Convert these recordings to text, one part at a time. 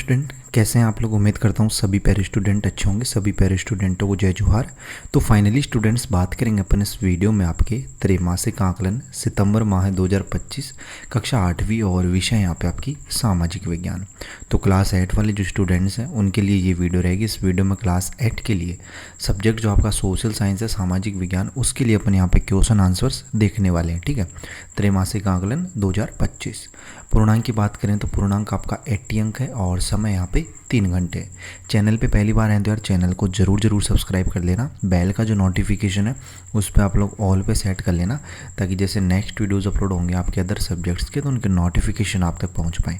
Student कैसे हैं आप लोग। उम्मीद करता हूँ सभी पैरे स्टूडेंट अच्छे होंगे। सभी पैरे स्टूडेंटों को जय जोहार। तो फाइनली स्टूडेंट्स बात करेंगे अपन इस वीडियो में आपके त्रैमासिक आकलन सितंबर माह 2025 कक्षा 8वीं और विषय यहाँ पे आपकी सामाजिक विज्ञान। तो क्लास 8 वाले जो स्टूडेंट्स हैं उनके लिए ये वीडियो रहेगी। इस वीडियो में क्लास 8 के लिए सब्जेक्ट जो आपका सोशल साइंस है सामाजिक विज्ञान, उसके लिए अपन यहाँ पे क्वेश्चन आंसर्स देखने वाले हैं। ठीक है, त्रैमासिक आकलन 2025। पूर्णांक की बात करें तो पूर्णांक आपका 80 अंक है और समय यहाँ पे 3 घंटे। चैनल पे पहली बार हैं तो यार चैनल को ज़रूर सब्सक्राइब कर लेना। बेल का जो नोटिफिकेशन है उस पर आप लोग ऑल पे सेट कर लेना, ताकि जैसे नेक्स्ट वीडियोस अपलोड होंगे आपके अदर सब्जेक्ट्स के तो उनके नोटिफिकेशन आप तक पहुंच पाएँ।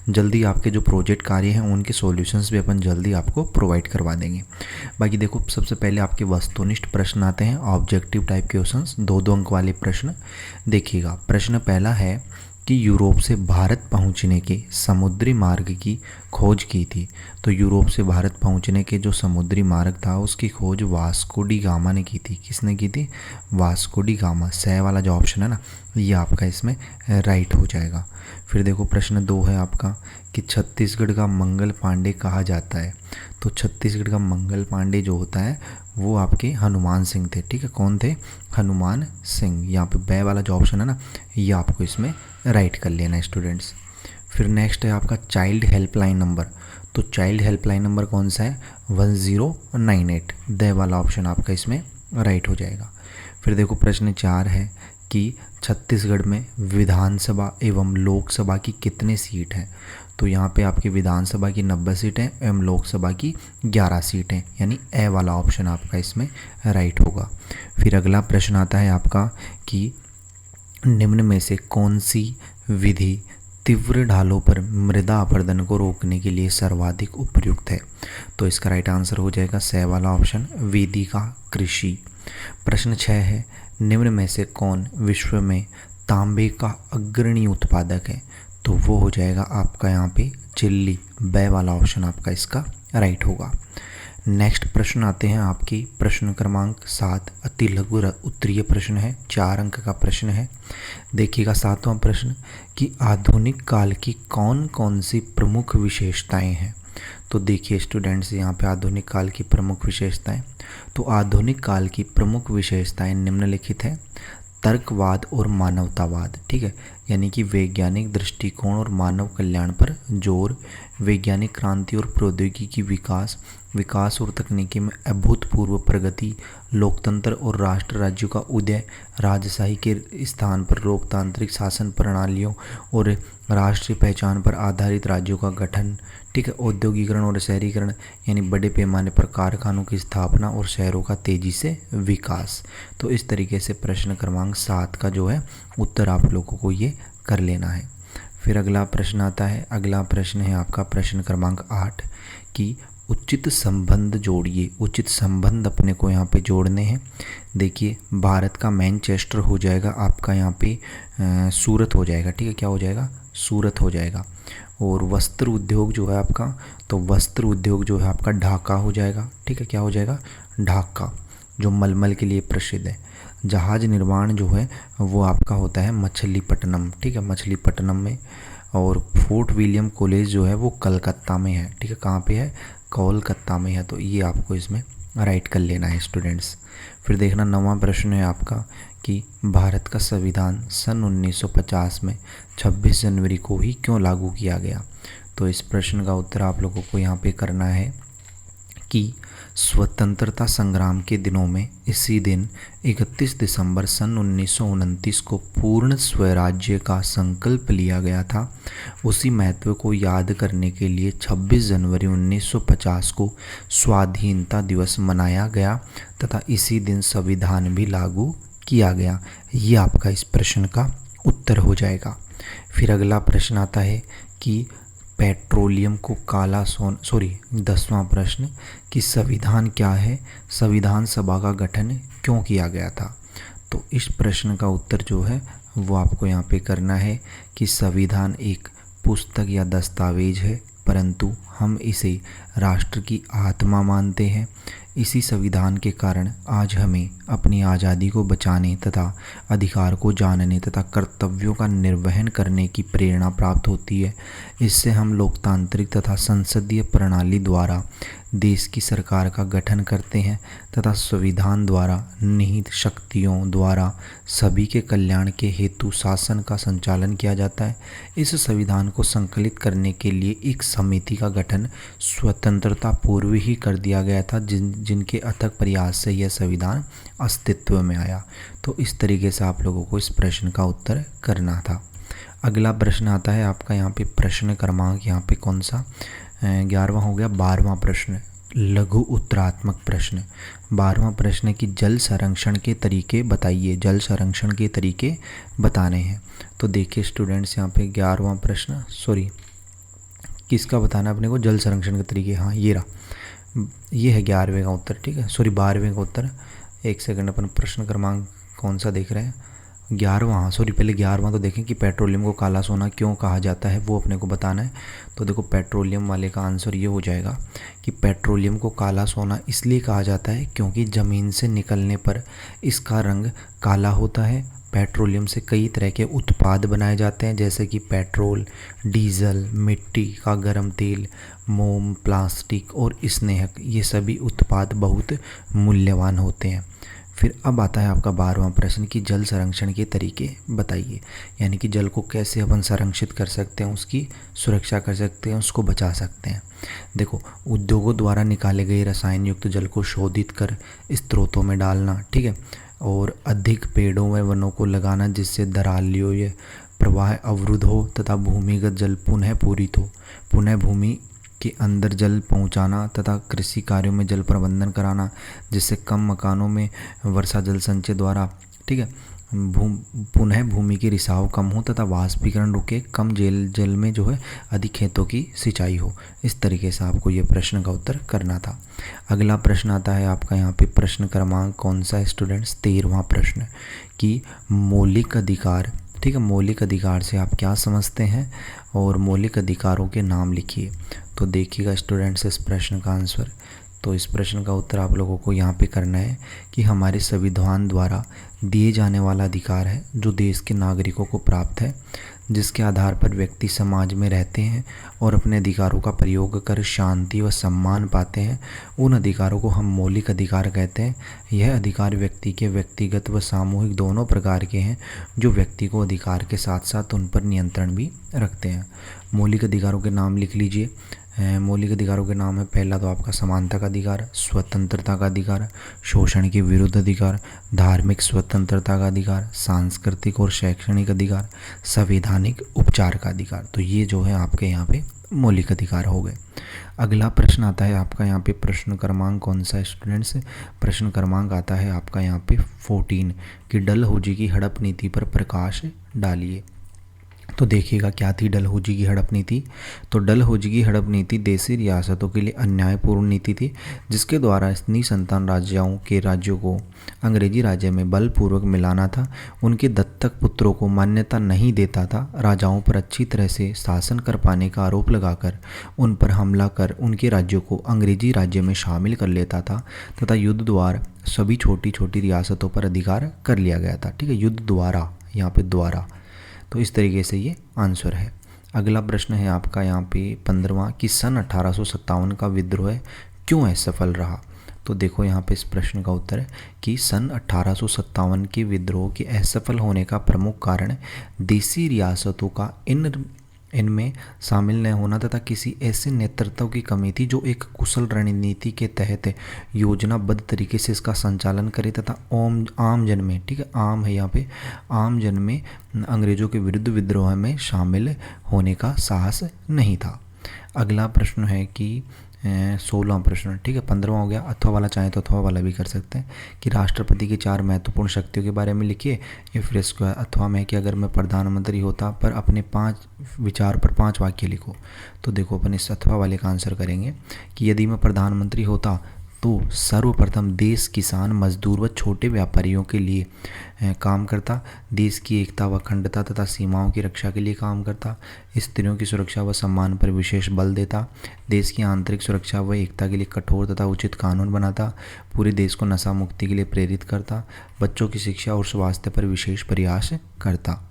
जल्दी आपके जो प्रोजेक्ट कार्य हैं उनके सॉल्यूशंस भी अपन जल्दी आपको प्रोवाइड करवा देंगे। बाकी देखो, सबसे पहले आपके वस्तुनिष्ठ प्रश्न आते हैं, ऑब्जेक्टिव टाइप क्वेश्चंस, 2-2 अंक वाले प्रश्न। देखिएगा, प्रश्न पहला है कि यूरोप से भारत पहुंचने के समुद्री मार्ग की खोज की थी। तो यूरोप से भारत पहुंचने के जो समुद्री मार्ग था उसकी खोज वास्को डी गामा ने की थी। किसने की थी? Vasco D gamma. सह वाला जो ऑप्शन है ना, ये आपका इसमें राइट हो जाएगा। फिर देखो, प्रश्न 2 है आपका कि छत्तीसगढ़ का मंगल पांडे कहा जाता है। तो छत्तीसगढ़ का मंगल पांडे जो होता है वो आपके हनुमान सिंह थे। ठीक है, कौन थे? हनुमान सिंह। यहाँ पे बै वाला जो ऑप्शन है ना, ये आपको इसमें राइट कर लेना है स्टूडेंट्स। फिर नेक्स्ट है आपका चाइल्ड हेल्पलाइन नंबर। तो चाइल्ड हेल्पलाइन नंबर कौन सा है? 1098। द वाला ऑप्शन आपका इसमें राइट हो जाएगा। फिर देखो, प्रश्न 4 है कि छत्तीसगढ़ में विधानसभा एवं लोकसभा की कितने सीट हैं। तो यहाँ पे आपकी विधानसभा की 90 सीटें एवं लोकसभा की 11 सीटें, यानी ए वाला ऑप्शन आपका इसमें राइट होगा। फिर अगला प्रश्न आता है आपका कि निम्न में से कौन सी विधि तीव्र ढालों पर मृदा अपरदन को रोकने के लिए सर्वाधिक उपयुक्त है। तो इसका राइट आंसर हो जाएगा स वाला ऑप्शन, वेदिका कृषि। प्रश्न 6 है, निम्न में से कौन विश्व में तांबे का अग्रणी उत्पादक है। तो वो हो जाएगा आपका यहाँ पे चिल्ली। बै वाला ऑप्शन आपका इसका राइट होगा। नेक्स्ट प्रश्न आते हैं आपकी प्रश्न क्रमांक 7, अति लघु उत्तरीय प्रश्न है, 4 अंक का प्रश्न है। देखिएगा 7वां प्रश्न कि आधुनिक काल की कौन कौन सी प्रमुख विशेषताएं हैं। तो देखिए स्टूडेंट्स, यहाँ पे आधुनिक काल की प्रमुख विशेषताएं। तो आधुनिक काल की प्रमुख विशेषताएं निम्नलिखित है। तर्कवाद और मानवतावाद। ठीक है, यानी कि वैज्ञानिक दृष्टिकोण और मानव कल्याण पर जोर, वैज्ञानिक क्रांति और प्रौद्योगिकी विकास और तकनीकी में अभूतपूर्व प्रगति, लोकतंत्र और राष्ट्र राज्यों का उदय, राजशाही के स्थान पर लोकतांत्रिक शासन प्रणालियों और राष्ट्रीय पहचान पर आधारित राज्यों का गठन। ठीक है, औद्योगिकरण और शहरीकरण, यानी बड़े पैमाने पर कारखानों की स्थापना और शहरों का तेजी से विकास। तो इस तरीके से प्रश्न क्रमांक 7 का जो है उत्तर आप लोगों को ये कर लेना है। फिर अगला प्रश्न आता है, अगला प्रश्न है आपका प्रश्न क्रमांक 8 कि उचित संबंध जोड़िए। उचित संबंध अपने को यहाँ पे जोड़ने हैं। देखिए, भारत का मैनचेस्टर हो जाएगा आपका यहाँ पे सूरत हो जाएगा। ठीक है, क्या हो जाएगा? सूरत हो जाएगा। और वस्त्र उद्योग जो है आपका, तो वस्त्र उद्योग जो है आपका ढाका हो जाएगा। ठीक है, क्या हो जाएगा? ढाका, जो मलमल के लिए प्रसिद्ध है। जहाज निर्माण जो है वो आपका होता है मछलीपट्टनम। ठीक है, मछलीपट्टनम में। और फोर्ट विलियम कॉलेज जो है वो कलकत्ता में है। ठीक है, कहाँ पे है? कोलकाता में है। तो ये आपको इसमें राइट कर लेना है स्टूडेंट्स। फिर देखना 9वां प्रश्न है आपका कि भारत का संविधान सन 1950 में 26 जनवरी को ही क्यों लागू किया गया। तो इस प्रश्न का उत्तर आप लोगों को यहाँ पे करना है कि स्वतंत्रता संग्राम के दिनों में इसी दिन 31 दिसंबर सन 1929 को पूर्ण स्वराज्य का संकल्प लिया गया था। उसी महत्व को याद करने के लिए 26 जनवरी 1950 को स्वाधीनता दिवस मनाया गया तथा इसी दिन संविधान भी लागू किया गया। ये आपका इस प्रश्न का उत्तर हो जाएगा। फिर अगला प्रश्न आता है कि पेट्रोलियम को काला सोना, 10वां प्रश्न कि संविधान क्या है, संविधान सभा का गठन क्यों किया गया था। तो इस प्रश्न का उत्तर जो है वो आपको यहाँ पे करना है कि संविधान एक पुस्तक या दस्तावेज है, परंतु हम इसे राष्ट्र की आत्मा मानते हैं। इसी संविधान के कारण आज हमें अपनी आज़ादी को बचाने तथा अधिकार को जानने तथा कर्तव्यों का निर्वहन करने की प्रेरणा प्राप्त होती है। इससे हम लोकतांत्रिक तथा संसदीय प्रणाली द्वारा देश की सरकार का गठन करते हैं तथा संविधान द्वारा निहित शक्तियों द्वारा सभी के कल्याण के हेतु शासन का संचालन किया जाता है। इस संविधान को संकलित करने के लिए एक समिति का गठन स्वतंत्रता पूर्व ही कर दिया गया था, जिनके अथक प्रयास से यह संविधान अस्तित्व में आया। तो इस तरीके से आप लोगों को इस प्रश्न का उत्तर करना था। अगला प्रश्न आता है आपका यहाँ पे प्रश्न क्रमांक यहाँ पे कौन सा 11वां हो गया। 12वां प्रश्न लघु उत्तरात्मक प्रश्न। 12वां प्रश्न की जल संरक्षण के तरीके बताइए। जल संरक्षण के तरीके बताने हैं। तो देखिए स्टूडेंट्स यहाँ पे 11वां प्रश्न किसका बताना है अपने को, जल संरक्षण के तरीके। हाँ ये रहा, ये है 11वें का उत्तर, ठीक है, 12वें का उत्तर। एक सेकंड, अपन प्रश्न क्रमांक कौन सा देख रहे हैं, 11वां, पहले 11वां तो देखें कि पेट्रोलियम को काला सोना क्यों कहा जाता है, वो अपने को बताना है। तो देखो पेट्रोलियम वाले का आंसर ये हो जाएगा कि पेट्रोलियम को काला सोना इसलिए कहा जाता है क्योंकि ज़मीन से निकलने पर इसका रंग काला होता है। पेट्रोलियम से कई तरह के उत्पाद बनाए जाते हैं, जैसे कि पेट्रोल, डीजल, मिट्टी का गर्म तेल, मोम, प्लास्टिक और स्नेहक, ये सभी उत्पाद बहुत मूल्यवान होते हैं। फिर अब आता है आपका 12वां प्रश्न कि जल संरक्षण के तरीके बताइए, यानी कि जल को कैसे अपन संरक्षित कर सकते हैं, उसकी सुरक्षा कर सकते हैं, उसको बचा सकते हैं। देखो, उद्योगों द्वारा निकाले गए रसायन युक्त जल को शोधित कर स्रोतों में डालना, ठीक है, और अधिक पेड़ों व वनों को लगाना जिससे दरालियों प्रवाह अवरुद्ध हो तथा भूमिगत जल पुनः पूरित हो, पुनः भूमि के अंदर जल पहुंचाना तथा कृषि कार्यों में जल प्रबंधन कराना जिससे कम मकानों में वर्षा जल संचय द्वारा, ठीक है, पुनः भूमि की रिसाव कम हो तथा वाष्पीकरण रुके, कम जल में जो है अधिक खेतों की सिंचाई हो। इस तरीके से आपको ये प्रश्न का उत्तर करना था। अगला प्रश्न आता है आपका यहाँ पे प्रश्न क्रमांक कौन सा है स्टूडेंट्स, 13वां प्रश्न कि मौलिक अधिकार, ठीक है, मौलिक अधिकार से आप क्या समझते हैं और मौलिक अधिकारों के नाम लिखिए। तो देखिएगा स्टूडेंट्स इस प्रश्न का आंसर। तो इस प्रश्न का उत्तर आप लोगों को यहाँ पे करना है कि हमारे संविधान द्वारा दिए जाने वाला अधिकार है जो देश के नागरिकों को प्राप्त है, जिसके आधार पर व्यक्ति समाज में रहते हैं और अपने अधिकारों का प्रयोग कर शांति व सम्मान पाते हैं। उन अधिकारों को हम मौलिक अधिकार कहते हैं। यह अधिकार व्यक्ति के व्यक्तिगत व सामूहिक दोनों प्रकार के हैं, जो व्यक्ति को अधिकार के साथ साथ उन पर नियंत्रण भी रखते हैं। मौलिक अधिकारों के नाम लिख लीजिए। मौलिक अधिकारों के नाम है, पहला तो आपका समानता का अधिकार, स्वतंत्रता का अधिकार, शोषण के विरुद्ध अधिकार, धार्मिक स्वतंत्रता का अधिकार, सांस्कृतिक और शैक्षणिक अधिकार, संवैधानिक उपचार का अधिकार। तो ये जो है आपके यहाँ पे मौलिक अधिकार हो गए। अगला प्रश्न आता है आपका यहाँ पे प्रश्न क्रमांक कौन सा है स्टूडेंट्स, प्रश्न क्रमांक आता है आपका यहाँ पे 14 कि डलहौजी की हड़प नीति पर प्रकाश डालिए। तो देखिएगा क्या थी डलहौजी की हड़प नीति। तो डलहौजी की हड़प नीति देशी रियासतों के लिए अन्यायपूर्ण नीति थी, जिसके द्वारा निसंतान राज्यों को अंग्रेजी राज्य में बलपूर्वक मिलाना था। उनके दत्तक पुत्रों को मान्यता नहीं देता था। राजाओं पर अच्छी तरह से शासन कर पाने का आरोप लगाकर उन पर हमला कर उनके राज्यों को अंग्रेजी राज्य में शामिल कर लेता था तथा युद्ध द्वारा सभी छोटी छोटी रियासतों पर अधिकार कर लिया गया था। ठीक है, युद्ध द्वारा, यहाँ पे द्वारा। तो इस तरीके से ये आंसर है। अगला प्रश्न है आपका यहाँ पे 15वां कि सन 1857 का विद्रोह क्यों असफल रहा। तो देखो यहाँ पे इस प्रश्न का उत्तर है कि सन 1857 के विद्रोह के असफल होने का प्रमुख कारण देशी रियासतों का इनमें शामिल न होना तथा किसी ऐसे नेतृत्व की कमी थी जो एक कुशल रणनीति के तहत योजनाबद्ध तरीके से इसका संचालन करे तथा आम जन में, ठीक है, आम है यहाँ पे, आम जन में अंग्रेजों के विरुद्ध विद्रोह में शामिल होने का साहस नहीं था। अगला प्रश्न है कि 16वां प्रश्न, ठीक है, 15वां हो गया। अथवा वाला चाहे तो अथवा वाला भी कर सकते हैं कि राष्ट्रपति की 4 महत्वपूर्ण शक्तियों के बारे में लिखिए। ये फिर इसको अथवा में कि अगर मैं प्रधानमंत्री होता पर अपने 5 विचार पर 5 वाक्य लिखो। तो देखो अपन इस अथवा वाले का आंसर करेंगे कि यदि मैं प्रधानमंत्री होता तो सर्वप्रथम देश किसान, मजदूर व छोटे व्यापारियों के लिए काम करता, देश की एकता व अखंडता तथा सीमाओं की रक्षा के लिए काम करता, स्त्रियों की सुरक्षा व सम्मान पर विशेष बल देता, देश की आंतरिक सुरक्षा व एकता के लिए कठोर तथा उचित कानून बनाता, पूरे देश को नशा मुक्ति के लिए प्रेरित करता, बच्चों की शिक्षा और स्वास्थ्य पर विशेष प्रयास करता।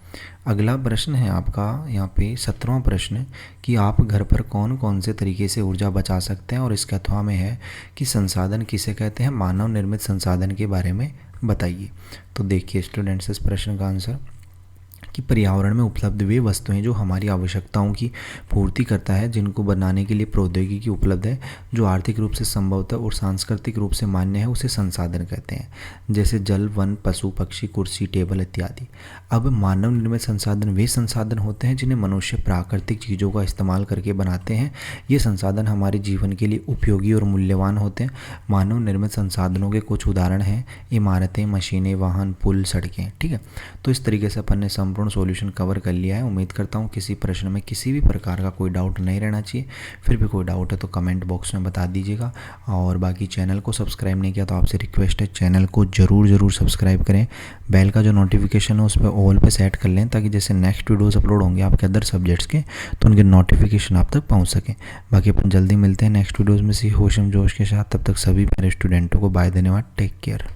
अगला प्रश्न है आपका यहाँ पे 17वां प्रश्न कि आप घर पर कौन कौन से तरीके से ऊर्जा बचा सकते हैं, और इसके अथवा में है कि संसाधन किसे कहते हैं, मानव निर्मित संसाधन के बारे में बताइए। तो देखिए स्टूडेंट्स, इस प्रश्न का आंसर कि पर्यावरण में उपलब्ध वे वस्तुएं जो हमारी आवश्यकताओं की पूर्ति करता है, जिनको बनाने के लिए प्रौद्योगिकी उपलब्ध है, जो आर्थिक रूप से संभवतः और सांस्कृतिक रूप से मान्य है, उसे संसाधन कहते हैं। जैसे जल, वन, पशु पक्षी, कुर्सी, टेबल इत्यादि। अब मानव निर्मित संसाधन वे संसाधन होते हैं जिन्हें मनुष्य प्राकृतिक चीज़ों का इस्तेमाल करके बनाते हैं। ये संसाधन हमारे जीवन के लिए उपयोगी और मूल्यवान होते हैं। मानव निर्मित संसाधनों के कुछ उदाहरण हैं इमारतें, मशीनें, वाहन, पुल, सड़कें। ठीक है, तो इस तरीके से अपन ने संपूर्ण सॉल्यूशन कवर कर लिया है। उम्मीद करता हूँ किसी प्रश्न में किसी भी प्रकार का कोई डाउट नहीं रहना चाहिए। फिर भी कोई डाउट है तो कमेंट बॉक्स में बता दीजिएगा। और बाकी चैनल को सब्सक्राइब नहीं किया तो आपसे रिक्वेस्ट है, चैनल को ज़रूर सब्सक्राइब करें। बेल का जो नोटिफिकेशन है उस पर ऑल पे सेट कर लें, ताकि जैसे नेक्स्ट वीडियोस अपलोड होंगे आपके अदर सब्जेक्ट्स के तो उनके नोटिफिकेशन आप तक पहुँच सकें। बाकी अपन जल्दी मिलते हैं नेक्स्ट वीडियोज़ में इसी होशम जोश के साथ। तब तक सभी मेरे स्टूडेंटों को बाय, धन्यवाद, टेक केयर।